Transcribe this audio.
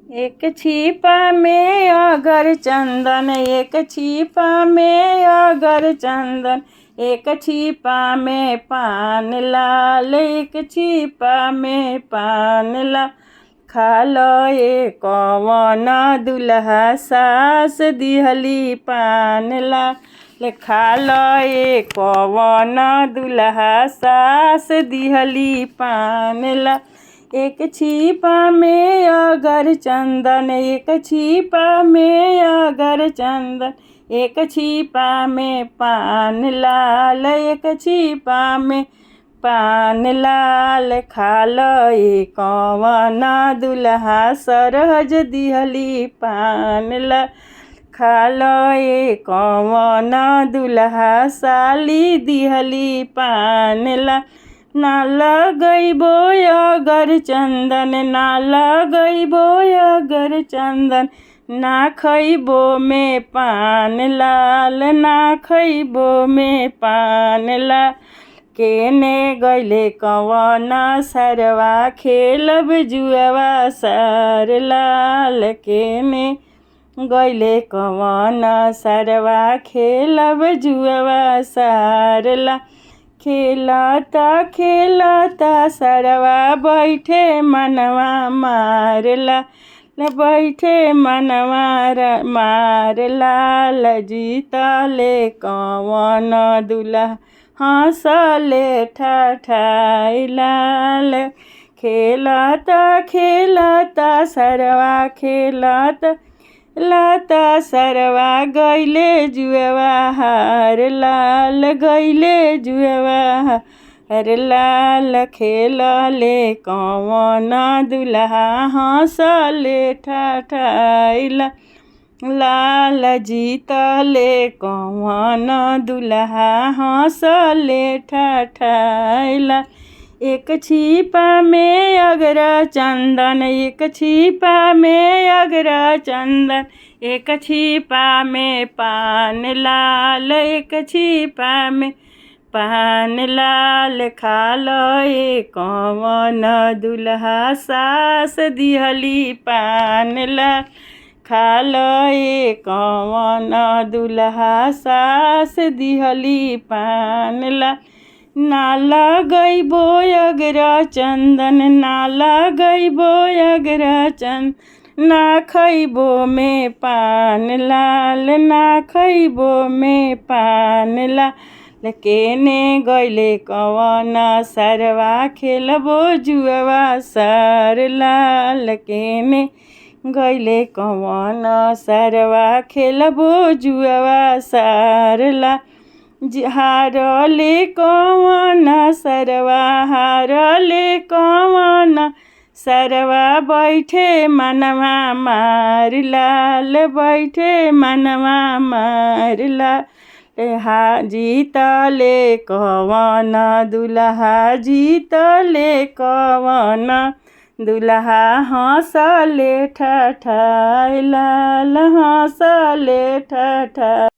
एक छिपा में अगर चंदन, एक छिपा में अगर चंदन, एक छिपा में पान लाल, एक छिपा में पान लाल। खा लो ये कौन दुल्हा सास दिहली पान लाल, खा लो ये कौन दुल्हा सास दिहली पान लाल। एक छिपा में अगर चंदन, एक छिपा में अगर चंदन, एक छिपा में पान लाल, एक छिपा में पान लाल। खा लो ये कौन दुल्हा सरहज दिहली पान लाल, खा लो ये कौन दुल्हा साली दिहली पान लाल। ना लगैबो अगर चंदन, ना लगैबो अगर चंदन, ना खैबो में पान लाल, ना खैबो में पान लाल। केने गैले कौन सरवा खेलब जुआवा सार लाल, केने गैले कौन सरवा खेलब जुआवा सार लाल। खेलता खेलता सरवा बैठे मनवा मारला, बैठे मनवा मार लाल। जीतले कौन दुल्हा हंसले ठाठाई लाल। खेलता खेलता सरवा खेलता लता सरवा गैले जुआवा हार लाल, गैले जुआवा हार लाल। खेलले कौन दुल्हा हंसले ठाठाई लाल, जीतले कौन दुल्हा हंसले ठाठाई लाल। एक छिपा में अगर चंदन, एक छिपा में अगर चंदन, एक छिपा में पान लाल, एक छिपा में पान लाल। खा लो ये कौन दुल्हा सास दिहली पान लाल, खा लो ये कौन दुल्हा सास दिहली पान लाल। ना लगैबो अगर चंदन, ना लगैबो अगर चंदन, ना खैबो में पान लाल, ना खैबो में पान लाल। केने गैले कौन सरवा खेलबो जुआवा सार लाल, केने गैले कौन सरवा खेलबो जुआवा सार लाल। हारले कौन सरवा, हारले कौन सरवा बैठे मनवा मार लाल, बैठे मनवा मार लाल। जीतले कौन दुल्हा, जीतले कौन दुल्हा हंसले ठाठाई लाल, हंसले ठाठाई।